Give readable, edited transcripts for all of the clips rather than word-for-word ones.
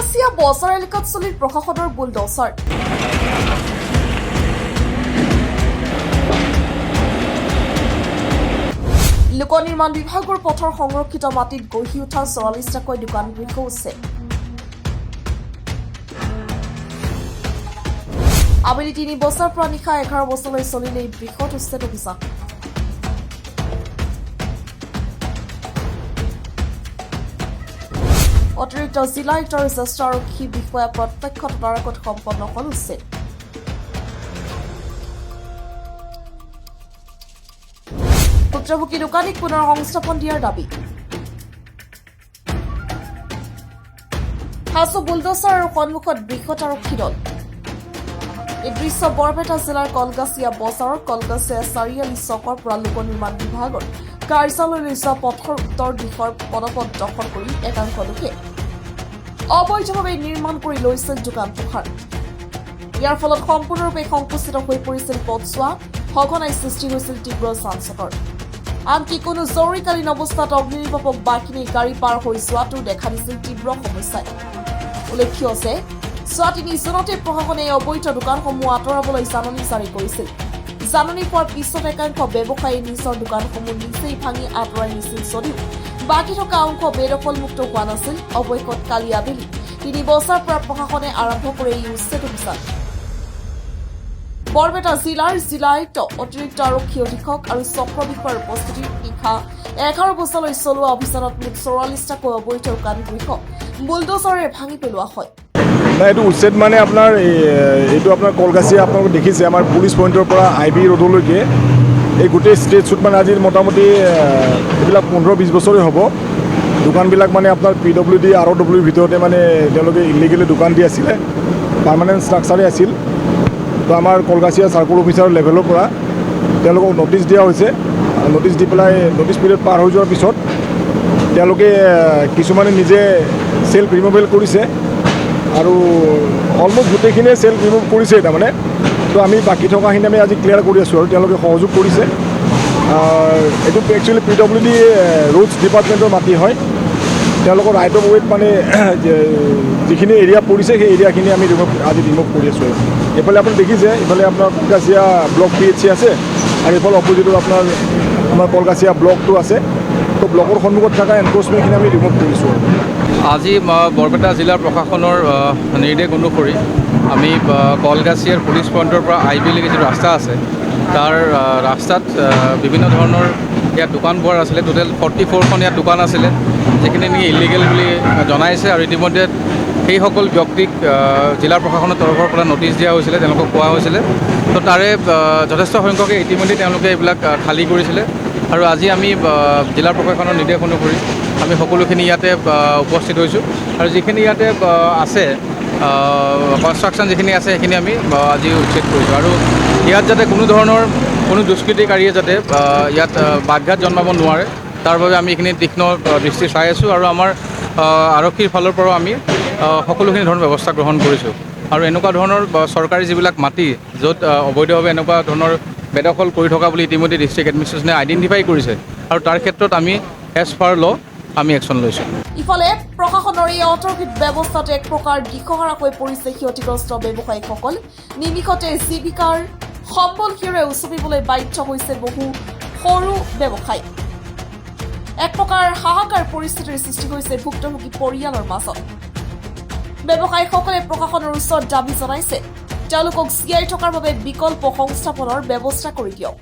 কলগাছিয়া বজাৰ এলেকাত চলিল প্ৰশাসনৰ বুলডজাৰ। লোক নিৰ্মাণ বিভাগৰ পথৰ সংৰক্ষিত মাটিত গঢ়ি উঠা ৪৪টাকৈ দোকান গৃহ আছে। আবেলি ৩ বজাৰ পৰা নিশা ১১ বজালৈ চলিল এই বৃহৎ উচ্ছেদ অভিযান। অতিৰিক্ত জিলা আয়ুক্ত আৰু জ্যেষ্ঠ আৰক্ষী বিষয়া প্ৰত্যক্ষ তদাৰকত সম্পন্ন হল উচ্ছেদ। ভুক্তভোগী দোকানীক পুনৰ সংস্থাপন দিয়াৰ দাবী। হাজো বুলডজাৰ আৰু সন্মুখত বৃহৎ আৰক্ষী দল। এই দৃশ্য বৰপেটা জিলাৰ কলগাছিয়া বজাৰৰ কলগাছিয়া চাৰিআলি চকৰ পৰা লোক নিৰ্মাণ বিভাগৰ কাৰ্যালয়লৈ যোৱা পথৰ উত্তৰ দিশৰ পদপথ দখল কৰি একাংশ লোকে অবৈধভাৱে নিৰ্মাণ কৰি লৈছিল দোকান পোহাৰ। ইয়াৰ ফলত সম্পূৰ্ণৰূপে সংকুচিত হৈ পৰিছিল পথছোৱা, সঘনাই সৃষ্টি হৈছিল তীব্ৰ যান-জঁটৰ। আনকি কোনো জৰুৰীকালীন অৱস্থাত অগ্নিনিৰ্বাপক বাহিনী গাড়ী পাৰ হৈ যোৱাটো দেখা দিছিল তীব্ৰ সমস্যাই। উল্লেখ্য যে যোৱা ৩ জুনতে প্ৰশাসনে এই অবৈধ দোকানসমূহ আঁতৰাবলৈ জাননী জাৰি কৰিছিল। জাননী পোৱাৰ পিছত একাংশ ব্যৱসায়ীয়ে নিজৰ দোকানসমূহ নিজেই ভাঙি আঁতৰাই নিছিল যদিও বাকী থকা অংশ বেদখলমুক্ত হোৱা নাছিল। অৱশেষত কালি আবেলি ৩ বজাৰ পৰা প্ৰশাসনে আৰম্ভ কৰে এই উচ্ছেদ অভিযান। বৰপেটা জিলাৰ জিলা আয়ুক্ত, অতিৰিক্ত আৰক্ষী অধীক্ষক আৰু চক্ৰ বিষয়াৰ উপস্থিতিত নিশা ১১ বজালৈ চলোৱা অভিযানত মুঠ ৪৪টাকৈ অবৈধ দোকান গৃহ বুলডজাৰেৰে ভাঙি পেলোৱা হয়। এইটো উচ্ছেদ মানে আপোনাৰ এইটো আপোনাৰ কলগাছিয়া আপোনালোকে দেখিছে আমাৰ পুলিচ পইণ্টৰ পৰা IB ৰোডলৈকে এই গোটেই ষ্ট্ৰেটছুট মানে আজি মোটামুটি এইবিলাক ১৫-২০ বছৰে হ'ব। দোকানবিলাক মানে আপোনাৰ PWD ROWৰ ভিতৰতে মানে তেওঁলোকে ইলিগেলি দোকান দি আছিলে, পাৰ্মানেণ্ট ষ্ট্ৰাকচাৰে আছিল। তো আমাৰ কলগাছিয়া চাৰ্কুল অফিচাৰৰ লেভেলৰ পৰা তেওঁলোকক নটিচ দিয়া হৈছে। নটিচ দি পেলাই নটিচ পিৰিয়ড পাৰ হৈ যোৱাৰ পিছত তেওঁলোকে কিছুমানে নিজে চেল্ফ ৰিমুভেল কৰিছে আৰু অলমষ্ট গোটেইখিনিয়ে চেল্ফ ৰিমুভ কৰিছে তাৰমানে। তো আমি বাকী থকাখিনি আমি আজি ক্লিয়াৰ কৰি আছোঁ আৰু তেওঁলোকে সহযোগ কৰিছে। এইটো একচুৱেলি PWD ৰোডছ ডিপাৰ্টমেণ্টৰ মাটি হয়। তেওঁলোকৰ ৰাইট অফ ৱেত মানে যিখিনি এৰিয়া পৰিছে সেই এৰিয়াখিনি আমি আজি ৰিমুভ কৰি আছোঁ। এইফালে আপুনি দেখিছে, এইফালে আপোনাৰ কলগাছিয়া ব্লক PHC আছে আৰু এইফালে অপজিটত আপোনাৰ আমাৰ কলগাছিয়া ব্লকটো আছে। তো ব্লকৰ সন্মুখত থকা এনক্ৰ'চমেণ্টখিনি আমি ৰিমুভ কৰিছোঁ। আজি বৰপেটা জিলাৰ প্ৰশাসনৰ নিৰ্দেশ অনুসৰি আমি কলগাছিয়াৰ পুলিচ পইণ্টৰ পৰা IB লৈকে যিটো ৰাস্তা আছে তাৰ ৰাস্তাত বিভিন্ন ধৰণৰ ইয়াত দোকান পোহাৰ আছিলে। টোটেল 44খন ইয়াত দোকান আছিলে, যিখিনি নেকি ইলিগেল বুলি জনাইছে আৰু ইতিমধ্যে সেইসকল ব্যক্তিক জিলাৰ প্ৰশাসনৰ তৰফৰ পৰা নটিচ দিয়া হৈছিলে, তেওঁলোকক কোৱা হৈছিলে। তো তাৰে যথেষ্ট সংখ্যকে ইতিমধ্যে তেওঁলোকে এইবিলাক খালী কৰিছিলে আৰু আজি আমি জিলা প্ৰশাসনৰ নিৰ্দেশ অনুসৰি আমি সকলোখিনি ইয়াতে উপস্থিত হৈছোঁ আৰু যিখিনি ইয়াতে আছে কনষ্ট্ৰাকশ্যন যিখিনি আছে সেইখিনি আমি আজি উচ্ছেদ কৰিছোঁ আৰু ইয়াত যাতে কোনো ধৰণৰ কোনো দুষ্কৃতিকাৰীয়ে যাতে ইয়াত বাঘাত জন্মাব নোৱাৰে তাৰ বাবে আমি এইখিনি তীক্ষ্ণ দৃষ্টি চাই আছোঁ আৰু আমাৰ আৰক্ষীৰ ফালৰ পৰাও আমি সকলোখিনি ধৰণৰ ব্যৱস্থা গ্ৰহণ কৰিছোঁ। আৰু এনেকুৱা ধৰণৰ চৰকাৰী যিবিলাক মাটি য'ত অবৈধভাৱে এনেকুৱা ধৰণৰ বেদখল কৰি থকা বুলি ইতিমধ্যে ডিষ্ট্ৰিক্ট এডমিনিষ্ট্ৰেশ্যনে আইডেণ্টিফাই কৰিছে আৰু তাৰ ক্ষেত্ৰত আমি এজ পাৰ ল আমি একশ্যন লৈছোঁ। ইফালে প্ৰশাসনৰ এই অতৰ্কিত ব্যৱস্থাত এক প্ৰকাৰ দিশহাৰা হৈ পৰিছে ক্ষতিগ্ৰস্ত ব্যৱসায়ীসকল। নিমিষতে জীৱিকাৰ সম্বল হেৰুৱাই উচপিবলৈ বাধ্য হৈছে বহু সৰু ব্যৱসায়ী। এক প্ৰকাৰ হাহাকাৰ পৰিস্থিতিৰ সৃষ্টি হৈছে ভুক্তভোগী পৰিয়ালৰ মাজত। ব্যৱসায়ীসকলে প্ৰশাসনৰ ওচৰত দাবী জনাইছে তেওঁলোকক জীয়াই থকাৰ বাবে বিকল্প সংস্থাপনৰ ব্যৱস্থা কৰি দিয়ক।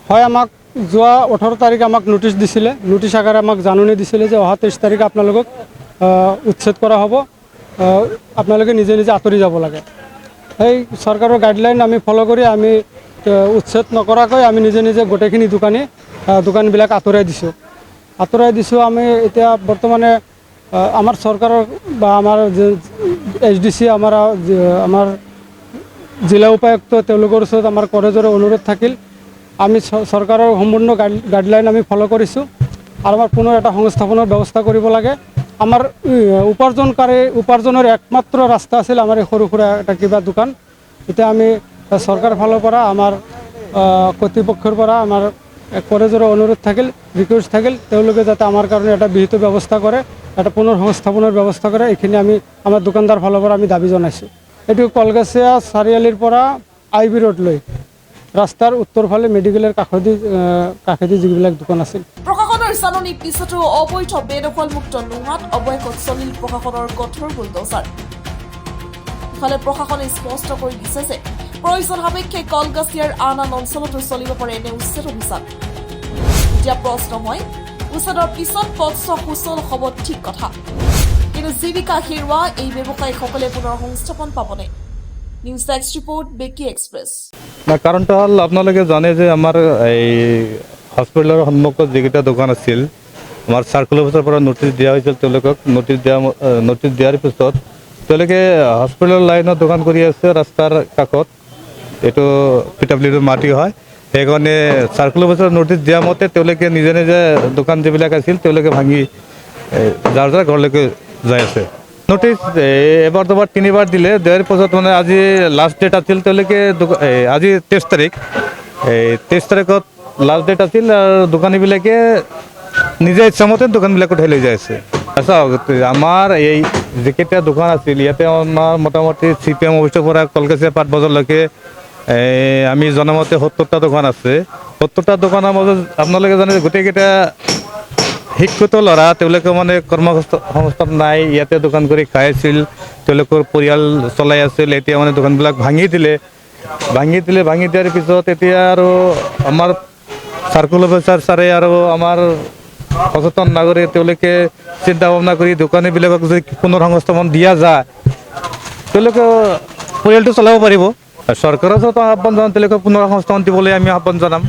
হয়, আমাক যোৱা 18 তাৰিখে আমাক নটিচ দিছিলে, নটিচ আকাৰে আমাক জাননী দিছিলে যে অহা 23 তাৰিখে আপোনালোকক উচ্ছেদ কৰা হ'ব, আপোনালোকে নিজে নিজে আঁতৰি যাব লাগে। সেই চৰকাৰৰ গাইডলাইন আমি ফ'ল' কৰি আমি উচ্ছেদ নকৰাকৈ আমি নিজে নিজে গোটেইখিনি দোকানবিলাক আঁতৰাই দিছোঁ। আমি এতিয়া বৰ্তমানে আমাৰ চৰকাৰৰ বা আমাৰ HDC আমাৰ জিলা উপায়ুক্ত তেওঁলোকৰ ওচৰত আমাৰ কৰজোৰে অনুৰোধ থাকিল। আমি চৰকাৰৰ সম্পূৰ্ণ গাইডলাইন আমি ফ'ল' কৰিছোঁ আৰু আমাৰ পুনৰ এটা সংস্থাপনৰ ব্যৱস্থা কৰিব লাগে। আমাৰ উপাৰ্জনৰ একমাত্ৰ ৰাস্তা আছিল আমাৰ এই সৰু সুৰা এটা কিবা দোকান। এতিয়া আমি চৰকাৰৰ ফালৰ পৰা আমাৰ কৰ্তৃপক্ষৰ পৰা আমাৰ কলেজৰ অনুৰোধ থাকিল, ৰিকুৱেষ্ট থাকিল, তেওঁলোকে যাতে আমাৰ কাৰণে এটা বিহিত ব্যৱস্থা কৰে, এটা পুনৰ সংস্থাপনৰ ব্যৱস্থা কৰে, এইখিনি আমি আমাৰ দোকানদাৰ ফালৰ পৰা আমি দাবী জনাইছোঁ। এইটো কলগাছিয়া চাৰিআলিৰ পৰা IB ৰোডলৈ ৰাস্তাৰ উত্তৰ ফালে মেডিকেলৰ কাষেদি যিবিলাক দোকান আছিল। প্ৰশাসনৰ জাননী পিছতো অবৈধ বেদখলমুক্ত নোহোৱাত অৱশেষত চলিল প্ৰশাসনৰ কঠোৰ বুলডোজাৰ। ইফালে প্ৰশাসনে স্পষ্ট কৰি দিছে যে প্ৰয়োজন সাপেক্ষে কলগাছিয়াৰ আন অঞ্চলতো চলিব পাৰে এনে উচ্ছেদ অভিযান। এতিয়া প্ৰশ্ন হয়, উচ্ছেদৰ পিছত পথ সুচল হ'ব ঠিক কথা, কিন্তু জীৱিকা হেৰুওৱা এই ব্যৱসায়ীসকলে পুনৰ সংস্থাপন পাবনে? নিউজ ডেস্ক ৰিপৰ্ট, বেকি এক্সপ্ৰেছ। কাৰণটো হ'ল আপোনালোকে জানে যে আমাৰ এই হস্পিটেলৰ সন্মুখত যিকেইটা দোকান আছিল, আমাৰ চাৰ্কুল অফিচৰ পৰা নটিচ দিয়া হৈছিল। তেওঁলোকক নটিচ দিয়াৰ পিছত তেওঁলোকে হস্পিটেলৰ লাইনত দোকান কৰি আছে ৰাস্তাৰ কাষত। এইটো PWD মাটি হয়, সেইকাৰণে চাৰ্কুল অফিচৰ নটিচ দিয়া মতে তেওঁলোকে নিজে নিজে দোকান যিবিলাক আছিল তেওঁলোকে ভাঙি যাৰ যাৰ ঘৰলৈকে যাই আছে। নটিচ এবাৰ দুবাৰ তিনিবাৰ দিলে, দিয়াৰ পাছত মানে আজি লাষ্ট ডেট আছিল। তেওঁলোকে আজি 23 তাৰিখ, 23 তাৰিখত লাষ্ট ডেট আছিল আৰু দোকানীবিলাকে নিজে ইচ্ছামতে দোকানবিলাক উঠাই লৈ যাই আছে। চাওক, আমাৰ এই যিকেইটা দোকান আছিল ইয়াতে আমাৰ মোটামুটি CPM অফিচৰ পৰা কলগাছিয়া পাট বজাৰলৈকে আমি জনামতে 70টা দোকান আছে। 70টা দোকানৰ মাজত আপোনালোকে জানে গোটেইকেইটা শিক্ষিত ল'ৰা, তেওঁলোকে মানে কৰ্মসংস্থাপন নাই, ইয়াতে দোকান কৰি খাই আছিল, তেওঁলোকৰ পৰিয়াল চলাই আছিল। এতিয়া মানে দোকানবিলাক ভাঙি দিয়াৰ পিছত এতিয়া আৰু আমাৰ চাৰ্কুল অফিচাৰ ছাৰে আৰু আমাৰ সচেতন নাগৰিক তেওঁলোকে চিন্তা ভাৱনা কৰি দোকানীবিলাকক যদি পুনৰ সংস্থাপন দিয়া যায়, তেওঁলোকে পৰিয়ালটো চলাব পাৰিব। চৰকাৰৰ ওচৰত আহ্বান জনাম, তেওঁলোকে পুনৰ সংস্থাপন দিবলৈ আমি আহ্বান জনাম।